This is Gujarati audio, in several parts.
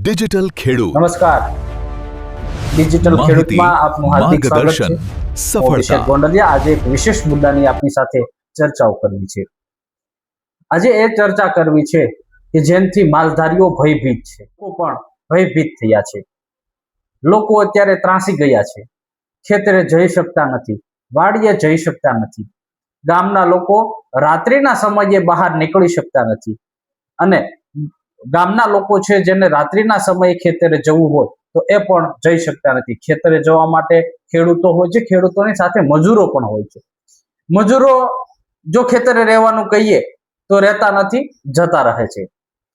ડિજિટલ ખેડૂત નમસ્કાર, ડિજિટલ ખેડૂતમાં આપનું હાર્દિક સ્વાગત છે. સફળતા ગોંડલિયા આજે એક વિશેષ મુદ્દાની આપની સાથે ચર્ચાઓ કરવી છે. આજે એ ચર્ચા કરવી છે કે જેનથી માલધારીઓ ભયભીત છે, લોકો પણ ભયભીત થયા છે. લોકો અત્યારે ત્રાસી ગયા છે, ખેતરે જઈ શકતા નથી, વાડીએ જઈ શકતા નથી. ગામના લોકો રાત્રિના સમયે બહાર નીકળી શકતા નથી અને ગામના લોકો છે જેને રાત્રિના સમયે ખેતરે જવું હોય તો એ પણ જઈ શકતા નથી. ખેતરે જવા માટે ખેડૂતો હોય છે, ખેડૂતોની સાથે મજૂરો પણ હોય છે. મજૂરો જો ખેતરે રહેવાનું કહીએ તો રહેતા નથી, જતા રહે છે.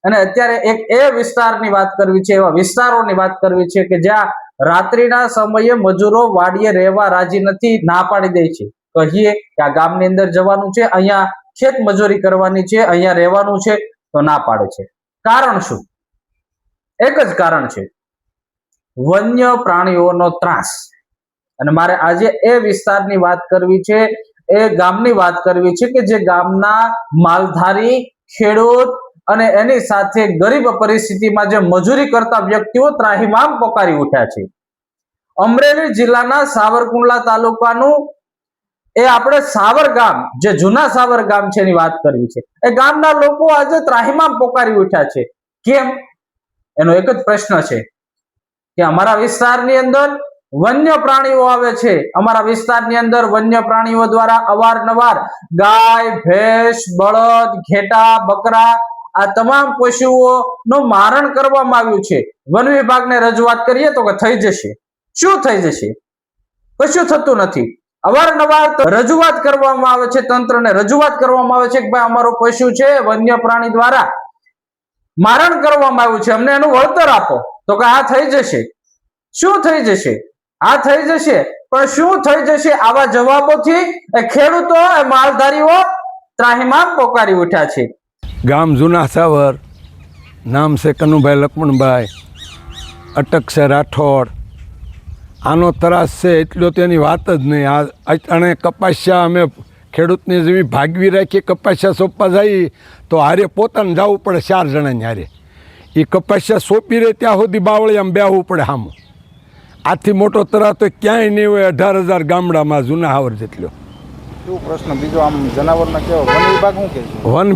અને અત્યારે એક એ વિસ્તારની વાત કરવી છે, એવા વિસ્તારોની વાત કરવી છે કે જ્યાં રાત્રિના સમયે મજૂરો વાડીએ રહેવા રાજી નથી, ના પાડી દે છે. કહીએ કે આ ગામની અંદર જવાનું છે, અહીંયા ખેત મજૂરી કરવાની છે, અહીંયા રહેવાનું છે, તો ના પાડે છે. કારણ શું? એક જ કારણ છે, વન્ય પ્રાણીઓનો ત્રાસ. અને મારે આજે એ વિસ્તારની વાત કરવી છે, એ ગામની વાત કરવી છે કે જે ગામના માલધારી ખેડૂત અને એની સાથે ગરીબ પરિસ્થિતિમાં જે મજૂરી કરતા વ્યક્તિઓ ત્રાહિમામ પોકારી ઉઠ્યા છે. અમરેલી જિલ્લાના સાવરકુંડલા તાલુકાનું એ આપણે સાવર ગામ, જે જૂના સાવર ગામ છે એની વાત કરવી છે. એ ગામના લોકો આજે ત્રાહિમામ પોકારી ઉઠ્યા છે. કેમ? એનો એક જ પ્રશ્ન છે કે અમારા વિસ્તારની અંદર વન્ય પ્રાણીઓ આવે છે. અમારા વિસ્તારની અંદર વન્ય પ્રાણીઓ દ્વારા અવારનવાર ગાય, ભેંસ, બળદ, ઘેટા, બકરા આ તમામ પશુઓનું મારણ કરવામાં આવ્યું છે. વન વિભાગને રજૂઆત કરીએ તો કે થઈ જશે. શું થઈ જશે? કશું થતું નથી. અવારનવાર રજૂઆત કરવામાં આવે છે, તંત્રને રજૂઆત કરવામાં આવે છે કે ભાઈ અમારો પશુ છે વન્ય પ્રાણી દ્વારા મારણ કરવામાં આવ્યું છે, અમને એનું વળતર આપો. તો કે આ થઈ જશે. શું થઈ જશે? આ થઈ જશે. પણ શું થઈ જશે? આવા જવાબોથી ખેડૂતો, માલધારીઓ ત્રાહિમામ પોકારી ઉઠ્યા છે. ગામ જૂના સાવર, નામ છે કનુભાઈ લક્ષ્મણભાઈ, અટક છે રાઠોડ. આનો ત્રાસ છે એટલો તેની વાત જ નહીં. અને કપાસિયા અમે ખેડૂતની જેવી ભાગવી રાખી કપાસિયા સોંપવા જઈએ તો હારે પોતાને જવું પડે 4 જણાને હારે. એ કપાસિયા સોંપી રહે ત્યાં સુધી બાવળિયામાં બેહવું પડે સામું. આથી મોટો ત્રાસ તો ક્યાંય નહીં હોય 18,000 ગામડામાં જૂના હાવર જેટલો. શું પ્રશ્ન બીજો આમ જનાવરનો કેવો વન વિભાગ શું કહે છે? વન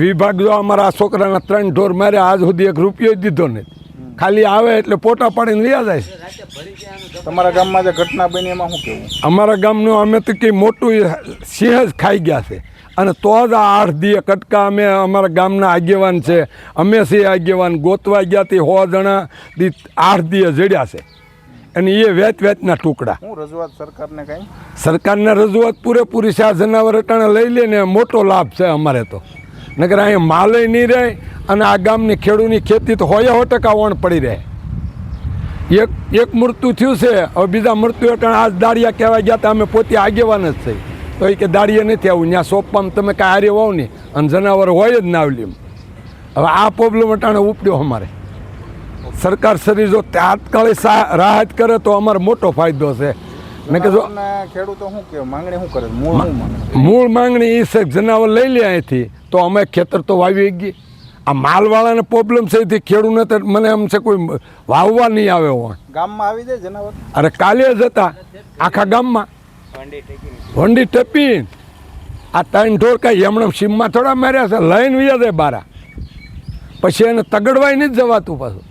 વિભાગ જો અમારા છોકરાના 3 ઢોર માર્યા, આજ સુધી 1 રૂપિયો દીધો નથી. ખાલી આવે એટલે પોટા પાડીને લઈ જાય છે. તમારા ગામમાં જે ઘટના બની એમાં શું કહેવું? અમારા ગામનું અમે તો કંઈ મોટું સિંહ જ ખાઈ ગયા છે. અને તો જ આ 8 દીએ કટકા અમે અમારા ગામના આગેવાન છે, અમે છીએ આગેવાન, ગોતવા ગયા તે 100 જણા 8 દીએ જડ્યા છે. અને એ વેચના ટુકડા. શું રજૂઆત સરકારને કાંઈ? સરકારને રજૂઆત પૂરેપૂરી છે. આ જનાવર અટાણે લઈ લે ને મોટો લાભ છે અમારે તો. નકર અહીંયા માલે નહીં રહે અને આ ગામની ખેડૂતની ખેતી તો 100% વણ પડી રહે. એક મૃત્યુ થયું છે, હવે બીજા મૃત્યુ અટાણે આજ દાળિયા કહેવા ગયા હતા, અમે પોતે આગેવાન જ થઈ તો એ કે દાળિયા નથી આવું, ત્યાં સોંપવામાં તમે કાંઈ હારે વાવ નહીં અને જનાવર હોય જ નાવલીમ. હવે આ પ્રોબ્લેમ અટાણે ઉપડ્યો અમારે. સરકાર શરીર જો તાત્કાલિક રાહત કરે તો અમારો મોટો ફાયદો છે. મેં કીધું ખેડૂતો શું કહે, માંગણી શું કરે? મૂળ માંગણી એ છે જનાવર લઈ લે અહીંથી તો અમે ખેતર તો વાવી ગઈ. આ માલવાળાને પ્રોબ્લેમ છે એથી ખેડૂતને તો મને એમ છે કોઈ વાવવા નહીં આવે. ગામમાં આવી જાય જનાવર? અરે કાલે જ હતા આખા ગામમાં વંડી ટપી. આ 3 ઢોર કાંઈ એમણે સીમમાં થોડા માર્યા છે, લઈને વ્યા જાય બારા. પછી એને તગડવાય નહીં જ જવાતું પાછું.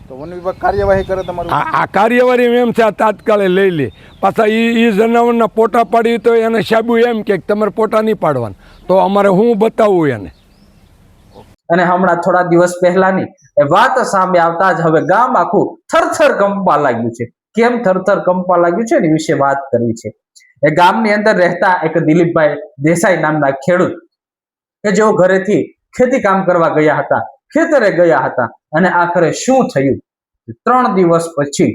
તો વન વિભાગ કાર્યવાહી કરે તમારું? આ કાર્યવાહી એમ છે આ તાત્કાલિક લઈ લે. પાછા એ જનાવરના પોટા પાડી તો એને સાબુ એમ કે તમારે પોટા નહીં પાડવાના. તો અમારે હું બતાવું એને. અને હમણાં થોડા દિવસ પહેલાની એ વાત સામે આવતા જ હવે ગામ આખું થરથર કંપવા લાગ્યું છે. કેમ થરથર કંપવા લાગ્યું છે એની વિશે વાત કરવી છે. એ ગામની અંદર રહેતા એક દિલીપભાઈ દેસાઈ નામના ખેડૂત કે જેઓ ઘરેથી ખેતી કામ કરવા ગયા હતા, ખેતરે ગયા હતા અને આખરે શું થયું? 3 દિવસ પછી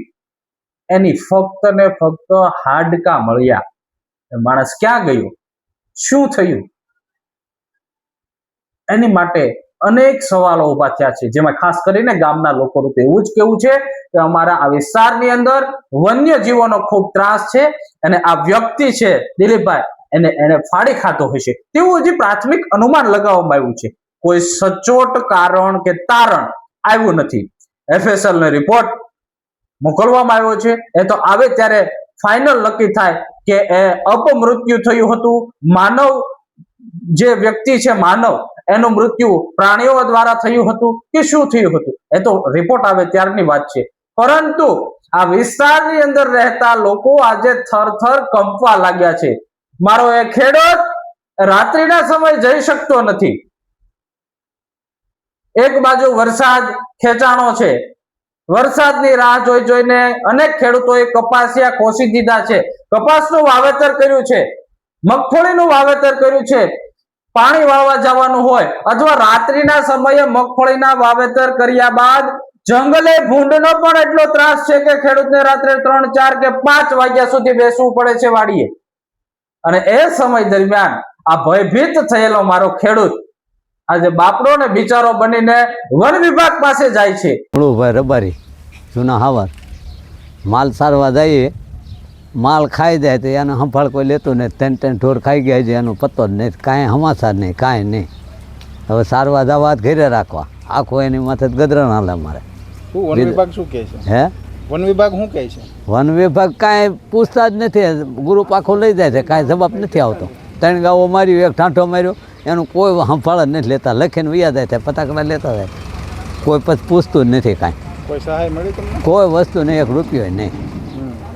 એની ફક્ત ને ફક્ત હાડકા મળ્યા. માણસ ક્યાં ગયો? શું થયું? એની માટે અનેક સવાલો ઉભા થયા છે, જેમાં ખાસ કરીને ગામના લોકોનું એવું જ કેવું છે કે અમારા આ વિસ્તારની અંદર વન્ય જીવોનો ખૂબ ત્રાસ છે અને આ વ્યક્તિ છે દિલીપભાઈ એને ફાડી ખાતો હશે તેવું હજી પ્રાથમિક અનુમાન લગાવવામાં આવ્યું છે. કોઈ સચોટ કારણ કે તારણ આવ્યું નથી. FSL નો રિપોર્ટ મોકલવામાં આવ્યો છે. એ તો આવે ત્યારે ફાઇનલ નક્કી થાય કે એ અપમૃત્યુ થયું હતું, માનવ જે વ્યક્તિ છે માનવ એનું મૃત્યુ પ્રાણીઓ દ્વારા થયું હતું કે શું થયું હતું. એ તો રિપોર્ટ આવે ત્યારની વાત છે. પરંતુ આ વિસ્તારની અંદર રહેતા લોકો આજે થરથર કંપવા લાગ્યા છે. મારો એ ખેડૂત રાત્રિના સમય જઈ શકતો નથી. એક બાજુ વરસાદ ખેંચાણો છે, વરસાદની રાહ જોઈને અનેક ખેડૂતોએ કપાસિયા કોસી દીધા છે, કપાસનું વાવેતર કર્યું છે, મગફળીનું વાવેતર કર્યું છે. પાણી વાળવા જવાનું હોય અથવા રાત્રિના સમયે મગફળીના વાવેતર કર્યા બાદ જંગલે ભૂંડનો પણ એટલો ત્રાસ છે કે ખેડૂતને રાત્રે 3, 4 કે 5 વાગ્યા સુધી બેસવું પડે છે વાડીએ. અને એ સમય દરમિયાન આ ભયભીત થયેલો મારો ખેડૂત આજે બાપડો ને બિચારો બનીને વન વિભાગ પાસે જાય છે. ભાઈ રબારી જૂના હાવર માલ સારવા જઈએ, માલ ખાઈ જાય તો એનો સંભાળ કોઈ લેતું નહીં. 3 ઢોર ખાઈ ગયા છે, એનો પત્તો જ નહીં, કાંઈ સમાચાર નહીં, કાંઈ નહીં. હવે સારવા જવા ઘરે રાખવા, આખો એની માથે ગદરણ હાલે અમારે. વન વિભાગ શું કહે છે? હે વન વિભાગ શું કહે છે? વન વિભાગ કાંઈ પૂછતા જ નથી. ગ્રુપ આખો લઈ જાય છે, કાંઈ જવાબ નથી આવતો. 3 ગાવો માર્યું, 1 ઠાંઠો માર્યો, એનું કોઈ સંભાળ જ નથી લેતા. લખીને વયા જાય છે, ફટાકડા લેતા જાય, કોઈ પછી પૂછતું જ નથી કાંઈ. કોઈ સહાય મળી તમને? કોઈ વસ્તુ નહીં, 1 રૂપિયો નહીં.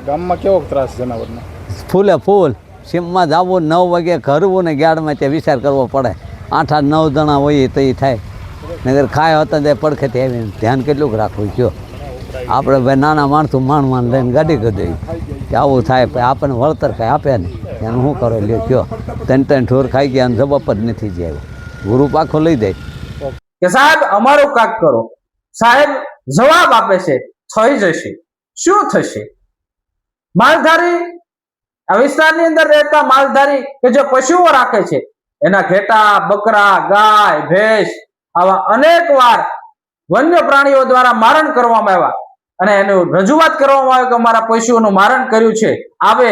ગામમાં કેવો ત્રાસ જનાવરનો? ફૂલે ફૂલ. સીમમાં જવું 9 વાગે ઘરવું ને ગાડમાં ત્યાં વિચાર કરવો પડે. 8, 9 જણા હોય તો એ થાય. નગર ખાય હતા તે પડખેથી આવીને ધ્યાન કેટલું રાખવું કયો. આપણે ભાઈ નાના માણસો માંડ લઈને ગાડી કરી દઈએ કે આવું થાય, પછી આપણને વળતર કાંઈ આપે નહીં. એનું શું કરો લ્યો કયો. 3 ઢોર ખાઈ ગયા અને જવાબ જ નથી જે આવ્યો. ગ્રુપ આખો લઈ જાય કે સાહેબ અમારું કાક કરો. સાહેબ જવાબ આપે છે થઈ જશે. શું થશે? માલધારી, આ વિસ્તારની અંદર રહેતા માલધારી કે જે પશુઓ રાખે છે, એના ઘેટા, બકરા, ગાય, ભેંસ આવા અનેક વાર વન્ય પ્રાણીઓ દ્વારા મારણ કરવામાં આવ્યા અને એનું રજૂઆત કરવામાં આવે કે અમારા પશુઓનું મારણ કર્યું છે, આવે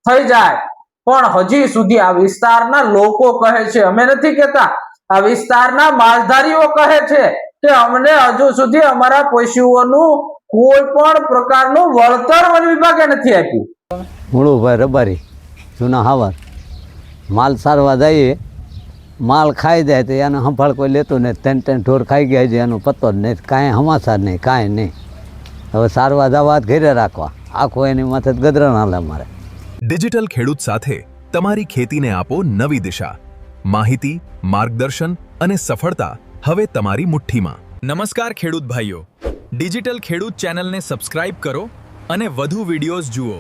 થઈ જાય. પણ હજી સુધી આ વિસ્તારના લોકો કહે છે, અમે નથી કહેતા, આ વિસ્તારના માલધારીઓ કહે છે કે અમને હજુ સુધી અમારા પશુઓનું કોઈ પણ પ્રકારનું વળતર વન વિભાગે નથી આપ્યું. ભાઈ રબારી જૂના હાવર માલ સારવા જઈએ, માલ ખાઈ જાય તો એનો સંભાળ કોઈ લેતું નહીં. 3 ઢોર ખાઈ ગયા છે, એનો પત્તો જ નહીં, કાંઈ સમાચાર નહીં, કાંઈ નહીં. હવે સારવા જવા ઘરે રાખવા, આખો એની માથે ગદરણ હાલે અમારે. ડિજિટલ ખેડૂત સાથે તમારી ખેતીને આપો નવી દિશા. માહિતી, માર્ગદર્શન અને સફળતા હવે તમારી મુઠ્ઠીમાં. નમસ્કાર ખેડૂત ભાઈઓ, ડિજિટલ ખેડૂત ચેનલને સબસ્ક્રાઇબ કરો અને વધુ વિડીયોઝ જુઓ.